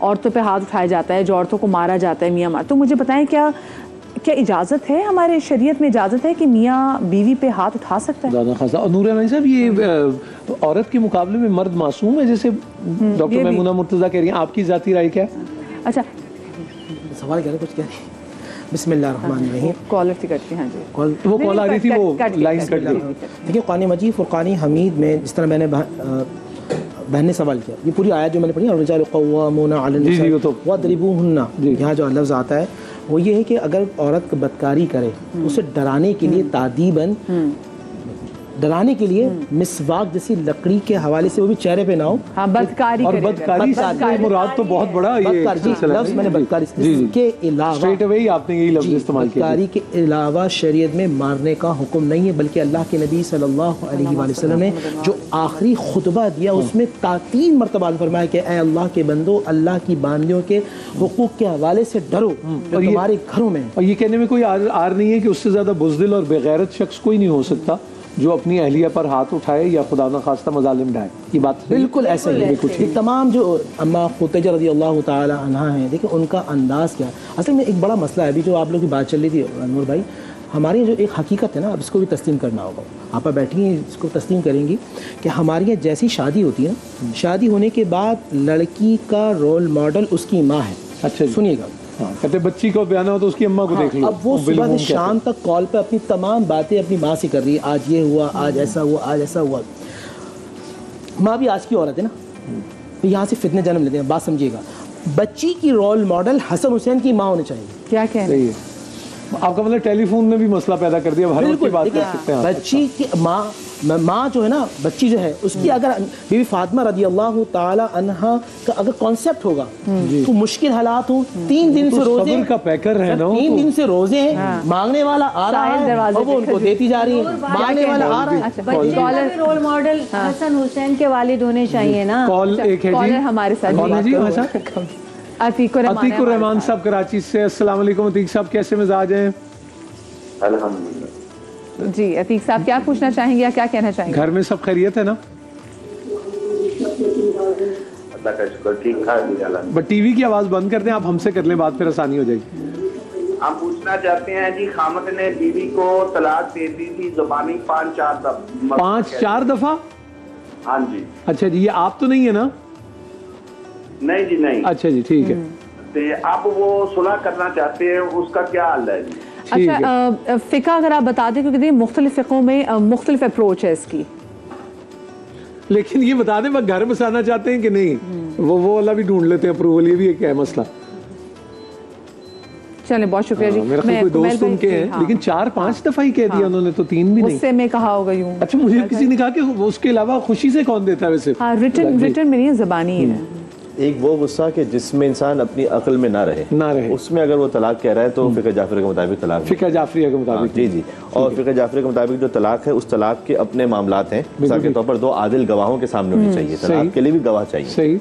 عورتوں پہ ہاتھ اٹھایا جاتا ہے, جو عورتوں کو مارا جاتا ہے, میاں مار. تو مجھے بتائیں کیا اجازت ہے, ہمارے شریعت میں اجازت ہے کہ میاں بیوی پہ ہاتھ اٹھا سکتا ہے؟ اور نور رحمانی صاحب, یہ عورت کے مقابلے میں مرد معصوم ہے جیسے ڈاکٹر میمونہ مرتضیٰ کہہ رہی ہیں, آپ کی ذاتی رائے کیا ہے؟ اچھا سوال کیا ہے, کچھ کیا ہے؟ بسم اللہ الرحمن الرحیم. کالر تھی کرتی ہیں جی, وہ کال آ رہی تھی, وہ لائن کٹ گئی. دیکھیے قرآن مجید فرقان حمید میں جس طرح میں نے بہن نے سوال کیا, یہ پوری آیت جو میں نے پڑھی, الرجال قوامون علی النساء واضربوہن, یہاں جو لفظ آتا ہے وہ یہ ہے کہ اگر عورت بدکاری کرے اسے ڈرانے کے لیے تعدیباً, ڈرانے کے لیے مسواک جیسی لکڑی کے حوالے سے, وہ بھی چہرے پہ نہ ہو. ہاں بدکاری, اور بدکاری سے مراد تو بہت بڑا یہ لفظ میں نے بدکاری کے علاوہ اسٹریٹ اوے ہی آپ نے یہی لفظ استعمال کیا. بدکاری کے علاوہ شریعت میں مارنے کا حکم نہیں ہے, بلکہ اللہ کے نبی صلی اللہ علیہ وآلہ وسلم نے جو آخری خطبہ دیا اس میں 3 مرتبہ فرمایا کہ اے اللہ کے بندو, اللہ کی بندیوں کے حقوق کے حوالے سے ڈرو جو تمہارے گھروں میں. اور یہ کہنے میں کوئی آر نہیں ہے کہ اس سے زیادہ بزدل اور بغیرت شخص کوئی نہیں ہو سکتا جو اپنی اہلیہ پر ہاتھ اٹھائے یا خدا نخواستہ مظالم ڈھائے. یہ بات بالکل ایسا ہی ہے. یہ تمام جو اما خدیجہ رضی اللہ تعالی عنہا ہیں, دیکھیں ان کا انداز کیا ہے. اصل میں ایک بڑا مسئلہ ہے ابھی جو آپ لوگ کی بات چل رہی تھی انور بھائی, ہماری جو ایک حقیقت ہے نا, اب اس کو بھی تسلیم کرنا ہوگا. آپ بیٹھی ہیں اس کو تسلیم کریں گی کہ ہماری یہاں جیسی شادی ہوتی ہے نا, شادی ہونے کے بعد لڑکی کا رول ماڈل اس کی ماں ہے. اچھا سنیے گا, کہتے بچی کو بیانا ہو تو اس کی اماں کو دیکھ لو. اب وہ صبح سے شام تک کال پہ اپنی تمام باتیں اپنی ماں سے کر رہی ہے, آج یہ ہوا, آج ایسا ہوا, آج ایسا ہوا. ماں بھی آج کی عورت ہے نا, یہاں سے فتنے جنم لیتے ہیں. بات سمجھیے گا, بچی کی رول ماڈل حسن حسین کی ماں ہونی چاہیے. کیا کہہ رہے ہیں آپ کا مطلب ٹیلی فون نے بھی مسئلہ پیدا کر دیا, ہر وقت کی بات کر سکتے ہیں. بچی کی ماں جو ہے نا, بچی جو ہے اس کی اگر بی بی فاطمہ رضی اللہ تعالی عنہا کا اگر کانسیپٹ ہوگا تو مشکل حالات ہوں, 3 دن سے روزے کا پیکر ہے نا, 3 دن سے روزے ہیں, مانگنے والا آ رہا ہے اور وہ ان کو دیتی جا رہی ہے, مانگنے والا آ رہا ہے. بچے کے رول ماڈل حسن حسین کے والد ہونے چاہیے نا. کال ایک ہے جی ہمارے ساتھ, عتیق الرحمان صاحب کراچی سے. السلام علیکم عتیق صاحب, کیسے مزاج ہیں؟ الحمدللہ. جی عتیق صاحب کیا پوچھنا چاہیں گے یا کیا کہنا چاہیں گے؟ گھر میں سب خیریت ہے نا؟ اللہ کا شکر, ٹھیک ٹھاک. بٹ ٹی وی کی آواز بند کر دیں آپ, ہم سے کر لیں بات, پھر آسانی ہو جائے گی. ہم پوچھنا چاہتے ہیں جی, خامد نے بیوی کو طلاق دے دی تھی زبانی 5-4 دفعہ. 5-4 دفعہ؟ ہاں جی. اچھا جی, یہ آپ تو نہیں ہے نا؟ نہیں جی نہیں. اچھا جی ٹھیک ہے. اب وہ صلح کرنا چاہتے ہیں, اس کا کیا حل ہے جی؟ اچھا فقہ اگر آپ بتا دیں, کیونکہ مختلف فقہوں میں مختلف اپروچ ہے اس کی. لیکن یہ بتا دیں وہ گھر بسانا چاہتے ہیں کہ نہیں, وہ اللہ بھی ڈھونڈ لیتے ہیں اپروول, یہ بھی ایک ہے مسئلہ. چلیں بہت شکریہ جی. میرا کوئی دوست ان کے ہیں, لیکن 4-5 دفعہ ہی کہہ دیا انہوں نے, تو 3 بھی نہیں. اس سے میں کہا ہوگا یوں. اچھا مجھے کسی نے کہا کہ اس کے علاوہ خوشی سے کون دیتا ہے ویسے؟ ہاں ریٹن میں نہیں, زبانی ہے. ایک وہ غصہ کہ جس میں انسان اپنی عقل میں نہ رہے, اس میں اگر وہ طلاق کہہ رہا ہے تو فقہ جعفری کے مطابق طلاق. فقہ جعفریہ کے مطابق جی جی. اور فقہ جعفری کے مطابق جو طلاق ہے, اس طلاق کے اپنے معاملات ہیں. مثال کے طور پر 2 عادل گواہوں کے سامنے ہونی چاہیے, طلاق کے لیے بھی گواہ چاہیے. صحیح.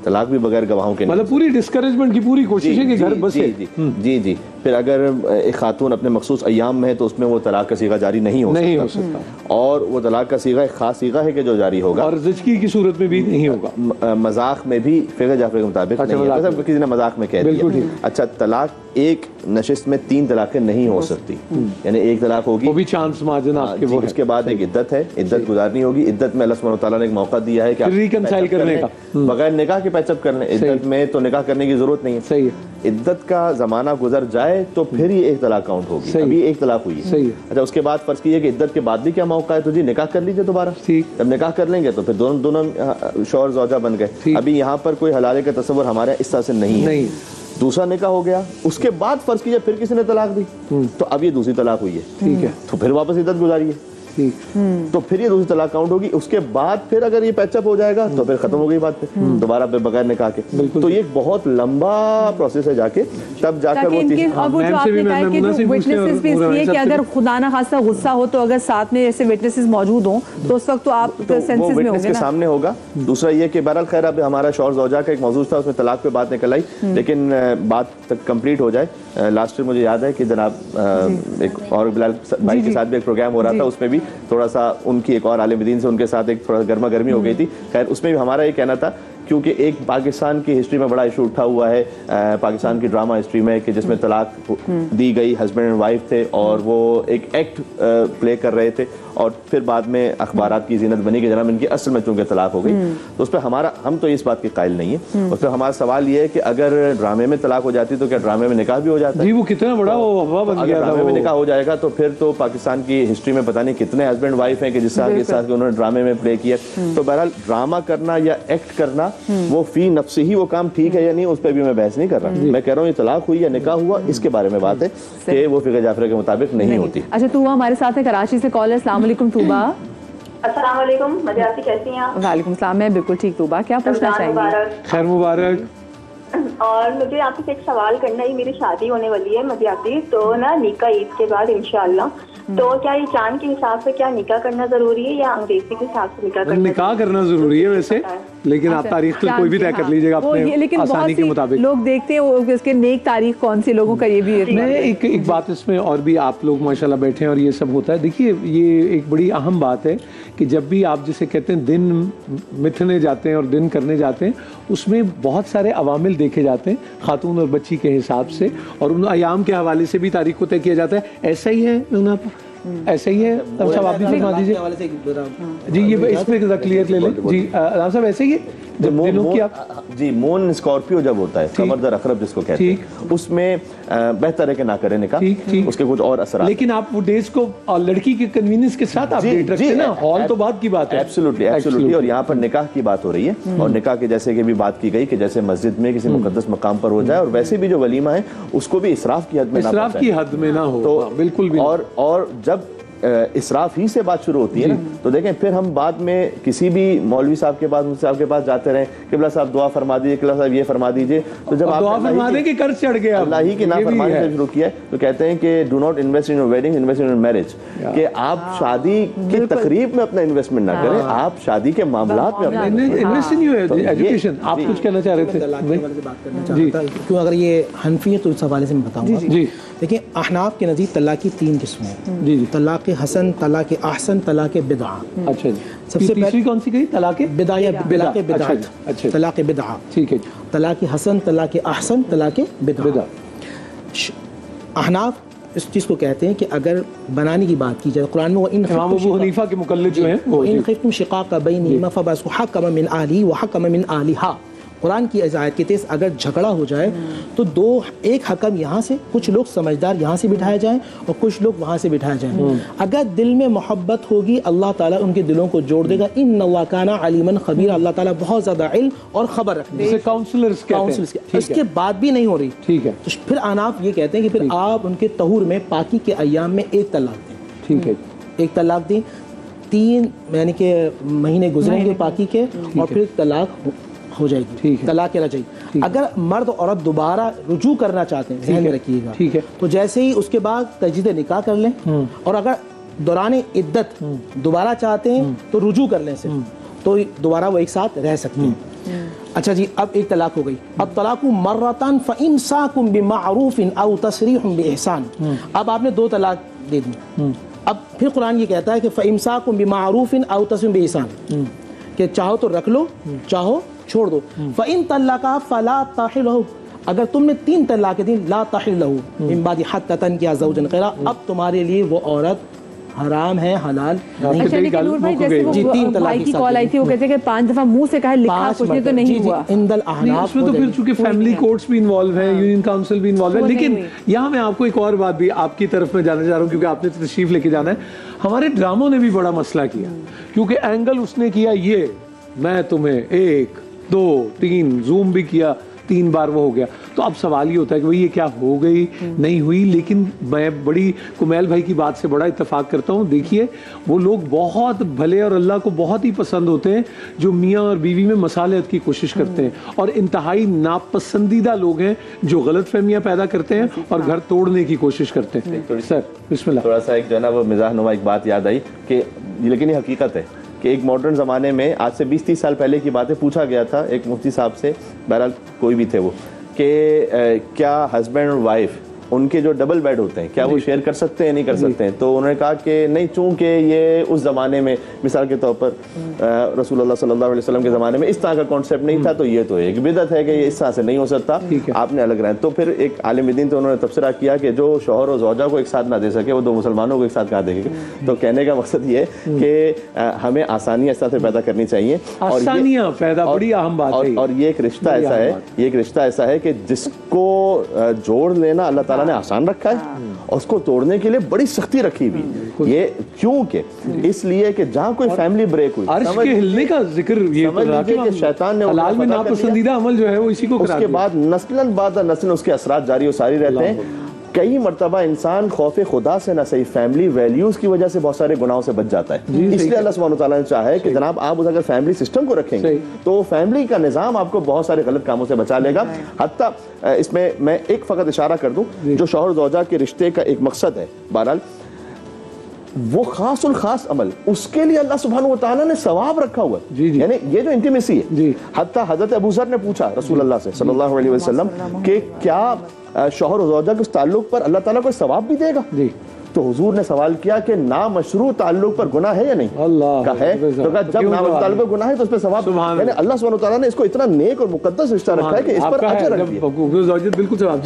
طلاق بھی بغیر گواہوں کے, مطلب پوری ڈسکریجمنٹ کی پوری کوشش ہے کہ گھر بسے. جی جی. پھر اگر ایک خاتون اپنے مخصوص ایام میں ہے تو اس میں وہ طلاق کا صیغہ جاری نہیں ہو سکتا, اور وہ طلاق کا صیغہ ایک خاص صیغہ ہے کہ جو جاری ہوگا, اور زچگی کی صورت میں بھی نہیں ہوگا. مذاق میں بھی فقہ جعفری کے مطابق نہیں ہے, کسی نے مذاق میں کہہ دیا. اچھا طلاق ایک نشست میں 3 طلاقیں نہیں ہو سکتی, یعنی ایک طلاق ہوگی, وہ بھی چانس مارجن آپ کے, اس کے بعد ایک عدت ہے, عدت گزارنی ہوگی. عدت میں اللہ سبحانہ وتعالیٰ نے ایک موقع دیا ہے کہ ریکنسائل کرنے کا, بغیر نکاح کے پیچ اپ کر لیں. عدت میں تو نکاح کرنے کی ضرورت نہیں ہے. صحیح ہے. عدت کا زمانہ گزر جائے تو پھر ہی ایک طلاق کاؤنٹ ہوگی. ابھی ایک طلاق ہوئی ہے. اچھا اس کے بعد فرض کیجیے کہ عدت کے بعد بھی کیا موقع ہے, تو جی نکاح کر لیجیے دوبارہ. جب نکاح کر لیں گے تو پھر دونوں شوہر زوجہ بن گئے. ابھی یہاں پر کوئی حلالے کا تصور ہمارے اس طرح سے نہیں ہے. دوسرا نکاح ہو گیا, اس کے بعد فرض کیجیے پھر کسی نے طلاق دی, تو اب یہ دوسری طلاق ہوئی ہے. ٹھیک ہے, تو پھر واپس عدت گزاریے, تو پھر یہ دوسری طلاق کاؤنٹ ہوگی. اس کے بعد پھر اگر یہ پیچ اپ ہو جائے گا تو پھر ختم ہو گئی بات, پھر دوبارہ پھر بغیر نکاح کے. تو یہ ایک بہت لمبا پروسیس ہے, جا کے تب جا کر وہ چیز, اگر خدا نہ خاصہ غصہ ہو تو اگر ساتھ میں ایسے وٹنسز موجود ہوں تو اس وقت تو آپ سینسز میں ہوں گے, سامنے ہوگا. دوسرا یہ کہ بہرحال خیر اب ہمارا شوہر زوجہ کا ایک موضوع تھا, اس میں طلاق پہ بات نکل آئی, لیکن بات تک کمپلیٹ ہو جائے. لاسٹ میں مجھے یاد ہے کہ جناب ایک اور بلال بھائی کے ساتھ بھی ایک پروگرام ہو رہا تھا, اس میں بھی تھوڑا سا ان کی ایک اور عالم دین سے ان کے ساتھ ایک تھوڑا گرما گرمی ہو گئی تھی. خیر اس میں بھی ہمارا یہ کہنا تھا کہ کیونکہ ایک پاکستان کی ہسٹری میں بڑا ایشو اٹھا ہوا ہے پاکستان کی ڈرامہ ہسٹری میں کہ جس میں طلاق دی گئی، ہسبینڈ اینڈ وائف تھے اور وہ ایک ایکٹ پلے کر رہے تھے اور پھر بعد میں اخبارات کی زینت بنی کہ جناب ان کی اصل میں چونکہ طلاق ہو گئی. تو اس پہ ہم تو اس بات کے قائل نہیں ہیں. اس پہ ہمارا سوال یہ ہے کہ اگر ڈرامے میں طلاق ہو جاتی تو کیا ڈرامے میں نکاح بھی ہو جاتا ہے؟ جی وہ کتنا بڑا ہوا بن گیا تھا. ڈرامے میں نکاح ہو جائے گا تو پھر تو پاکستان کی ہسٹری میں پتہ نہیں کتنے ہسبینڈ وائف ہیں کہ جس کے ساتھ انہوں نے ڈرامے میں پلے کیا. تو بہرحال ڈرامہ کرنا یا ایکٹ کرنا وہ فی نفسی ہی وہ کام ٹھیک ہے یا نہیں، اس پہ بھی میں بحث نہیں کر رہا. میں کہہ رہا ہوں یہ طلاق ہوئی یا نکاح ہوا اس کے بارے میں بات ہے کہ وہ فقہ جعفریہ کے مطابق نہیں ہوتی. اچھا توبہ ہمارے ساتھ ہے کراچی سے کالر. السلام علیکم توبہ. السلام علیکم مدیاتی، کیسی ہیں آپ؟ وعلیکم السلام، میں بالکل ٹھیک. توبہ کیا پوچھنا چاہیں گے؟ خیر مبارک. اور مجھے آپ سے ایک سوال کرنا ہے. میری شادی ہونے والی ہے مدیاتی، تو نا نکاح عید کے بعد انشاءاللہ. تو کیا یہ چاند کے حساب سے کیا نکاح کرنا ضروری ہے یا انگریزی کے حساب سے نکاح کرنا ضروری ہے ویسے، لیکن آپ تاریخ تو کوئی بھی طے کر لیجیے گا اپنے آسانی کے مطابق. لوگ دیکھتے ہیں اس کے نیک تاریخ کون سی لوگوں کا، یہ بھی ایک بات اس میں اور بھی آپ لوگ ماشاءاللہ بیٹھے ہیں اور یہ سب ہوتا ہے. دیکھیے یہ ایک بڑی اہم بات ہے کہ جب بھی آپ جسے کہتے ہیں دن متھنے جاتے ہیں اور دن کرنے جاتے ہیں، اس میں بہت سارے عوامل دیکھے جاتے ہیں خاتون اور بچی کے حساب سے، اور ان ایام کے حوالے سے بھی تاریخ کو طے کیا جاتا ہے. ایسا ہی ہے ایسا ہی ہے صاحب، آپ بھی فرما دیجیے. جی یہ اس پہ کلیئر لے لیں. جی رام صاحب ایسے ہی ہے جی مون اسکارپیو جب ہوتا ہے قمر اقرب جس کو کہتے ہیں، اس میں بہتر ہے کہ نہ کریں نکاح، اس کے کچھ اور اثرات. لیکن آپ وہ ڈیز کو لڑکی کے کنوینئنس کے ساتھ آپ ڈیٹ رکھتے ہیں نا، ہال تو بات کی بات ہے. ایبسولوٹلی. اور یہاں پر نکاح کی بات ہو رہی ہے، اور نکاح کے جیسے کہ بھی بات کی گئی کہ جیسے مسجد میں کسی مقدس مقام پر ہو جائے، اور ویسے بھی جو ولیمہ ہے اس کو بھی اسراف کی حد میں نہ ہو. بالکل بھی. اور جب اسراف ہی سے بات شروع ہوتی ہے نا، تو دیکھیں پھر ہم بعد میں کسی بھی مولوی صاحب کے پاس، مفتی صاحب کے پاس جاتے رہیں، قبلہ صاحب دعا فرما دیجیے، قبلہ صاحب یہ فرما دیجیے. تو جب آپ دعا فرما دیں کہ قرض چڑھ گیا، اللہ ہی کی نافرمانی سے شروع کیا ہے، تو کہتے ہیں کہ do not invest in your wedding, invest in your marriage. کہ آپ شادی کی تقریب میں اپنا انویسٹمنٹ نہ کریں، آپ شادی کے معاملات میں اپنا انویسٹ ان یور ایجوکیشن. آپ کچھ کہنا چاہ رہے تھے؟ کیوں اگر یہ حنفی ہے تو اس حوالے سے میں بتاؤں گا. جی دیکھیں احناف کے نزدیک طلاق کی 3 قسمیں ہیں. جی طلاق حسن، طلاق احسن، طلاق بدعہ. اچھا جی. سب سے تیسری کون سی کہی؟ طلاق بدعہ یا طلاق بدعت. اچھا طلاق بدعہ. ٹھیک ہے. طلاق حسن، طلاق احسن، طلاق بدعہ. احناف اس چیز کو کہتے ہیں کہ اگر بنانے کی بات کی جائے قرآن میں، امام ابو حنیفہ کے مقلد جو ہیں، وَإِنْ خِفْتُمْ شِقَاقَ بَيْنِهِمَا فَبَعْثُوا حَكَمًا مِنْ أَهْلِهِ وَحَكَمًا مِنْ أَهْلِهَا. قرآن کی آیت کے تحت اگر جھگڑا ہو جائے تو ایک حکم یہاں سے، کچھ لوگ سمجھدار یہاں سے بٹھائے جائیں اور کچھ لوگ وہاں سے بٹھائے جائیں. اگر دل میں محبت ہوگی اللہ تعالیٰ ان کے دلوں کو جوڑ دے گا. ان اللہ کان علیما خبیرا، اللہ تعالیٰ بہت زیادہ علم اور خبر رکھتے ہیں. کاؤنسلرز کہتے ہیں. اس کے بعد بھی نہیں ہو رہی، ٹھیک ہے، تو پھر احناف یہ کہتے ہیں کہ پھر آپ ان کے طہور میں پاکی کے ایام میں ایک طلاق دیں. ٹھیک ہے، ایک طلاق دیں. 3 یعنی کہ مہینے گزریں گے پاکی کے، اور پھر طلاق ہو جائے گی، طلاق رجعی. اگر مرد اور عورت دوبارہ رجوع کرنا چاہتے ہیں، ذہن میں رکھیے گا، ٹھیک ہے، تو جیسے ہی اس کے بعد تجدید نکاح کر لیں، اور اگر دوران عدت دوبارہ چاہتے ہیں تو رجوع کر لیں صرف، تو دوبارہ وہ ایک ساتھ رہ سکتے ہیں. اچھا جی، اب ایک طلاق ہو گئی. اب طلاق مرتان فإمساک بمعروف او تسریح بإحسان. اب آپ نے 2 طلاق دے دی. اب پھر قرآن یہ کہتا ہے کہ فإمساک بمعروف او تسریح بإحسان، کہ چاہو تو رکھ لو، چاہو چھوڑ دو. فإن طلقا فلا تحل له، اگر تم نے 3 طلاق دی، لا تحل له من بعد حتى تنكح زوجا غيره، اب تمہارے لیے وہ عورت حرام ہے، حلال نہیں. اچھا لیکن نور بھائی جیسے وہ بھائی کی کال آئی تھی، وہ کہتے ہیں کہ 5 دفعہ منہ سے کہا لکھا کچھ نہیں تو نہیں ہوا. اس میں تو پھر چونکہ فیملی کورٹس بھی انوالو ہیں، یونین کاؤنسل بھی انوالو ہے. لیکن یہاں میں آپ کو ایک اور بات بھی آپ کی طرف میں جانا چاہ رہا ہوں، کیونکہ آپ نے تشریف لے کے جانا ہے. ہمارے ڈراموں نے بھی بڑا مسئلہ کیا، کیونکہ اینگل اس نے کیا یہ، میں تمہیں 1 2 3 زوم بھی کیا، 3 بار وہ ہو گیا. تو اب سوال یہ ہوتا ہے کہ بھئی یہ کیا ہو گئی نہیں ہوئی. لیکن میں بڑی کمیل بھائی کی بات سے بڑا اتفاق کرتا ہوں. دیکھیے وہ لوگ بہت بھلے اور اللہ کو بہت ہی پسند ہوتے ہیں جو میاں اور بیوی میں مصالحت کی کوشش کرتے ہیں، اور انتہائی ناپسندیدہ لوگ ہیں جو غلط فہمیاں پیدا کرتے ہیں اور گھر توڑنے کی کوشش کرتے ہیں. سر بسم اللہ. تھوڑا سا ایک جو ہے نا وہ مزاح نما ایک بات یاد آئی کہ لیکن یہ حقیقت ہے کہ ایک ماڈرن زمانے میں آج سے 20-30 سال پہلے کی باتیں پوچھا گیا تھا ایک مفتی صاحب سے، بہرحال کوئی بھی تھے وہ، کہ کیا ہسبینڈ اور وائف ان کے جو ڈبل بیڈ ہوتے ہیں کیا وہ شیئر کر سکتے ہیں نہیں کر سکتے ہیں؟ تو انہوں نے کہا کہ نہیں، چونکہ یہ اس زمانے میں مثال کے طور پر رسول اللہ صلی اللہ علیہ وسلم کے زمانے میں اس طرح کا کانسیپٹ نہیں تھا، تو یہ تو ایک بدعت ہے کہ یہ اس طرح سے نہیں ہو سکتا، آپ نے الگ رہنا۔ تو پھر ایک عالم دین تو انہوں نے تبصرہ کیا کہ جو شوہر اور زوجہ کو ایک ساتھ نہ دے سکے وہ دو مسلمانوں کو ایک ساتھ کہاں دے گا؟ تو کہنے کا مقصد یہ ہے کہ ہمیں آسانیاں اس طرح سے پیدا کرنی چاہیے، آسانیاں پیدا بڑی اہم بات ہے، اور یہ ایک رشتہ ایسا ہے، یہ ایک رشتہ ایسا ہے کہ جس کو جوڑ لینا اللہ تعالیٰ نے آسان رکھا ہے اور اس کو توڑنے کے لیے بڑی سختی رکھی ہوئی۔ یہ کیوں کہ اس لیے کہ جہاں کوئی فیملی بریک ہوئی، عرش کے ہلنے کا ذکر یہ کہ شیطان نے حلال میں ناپسندیدہ عمل جو ہے وہ اسی کو اس کے بعد نسلاً بعد نسل اس کے اثرات جاری و ساری رہتے ہیں۔ کئی مرتبہ انسان خوف خدا سے نہ صحیح فیملی ویلیوز کی وجہ سے بہت سارے گناہوں سے بچ جاتا ہے، اس لیے اللہ سبحانہ وتعالیٰ نے چاہا ہے کہ جناب آپ اگر فیملی سسٹم کو رکھیں گے تو فیملی کا نظام آپ کو بہت سارے غلط کاموں سے بچا لے گا۔ حتیٰ اس میں میں ایک فقط اشارہ کر دوں، جو شوہر زوجہ کے رشتے کا ایک مقصد ہے، بہرحال وہ خاص الخاص عمل اس کے لیے اللہ سبحانہ وتعالیٰ نے ثواب رکھا ہوا ہے، یعنی یہ جو انٹیمیسی ہے۔ حتیٰ حضرت ابو ذر نے پوچھا رسول اللہ سے صلی اللہ علیہ وسلم کہ کیا شوہر و زوجہ کے اس تعلق پر اللہ تعالیٰ کوئی ثواب بھی دے گا؟ تو حضور نے سوال کیا کہ نامشروع تعلق پر گناہ ہے یا نہیں؟ کہا ہے، تو کہا جب نامشروع تعلق پر گناہ ہے تو اس پہ ثواب، یعنی اللہ سبحانہ وتعالیٰ نے اس کو اتنا نیک اور مقدس رشتہ رکھا ہے کہ اس پر اجر رکھ دیا۔ بالکل ثواب۔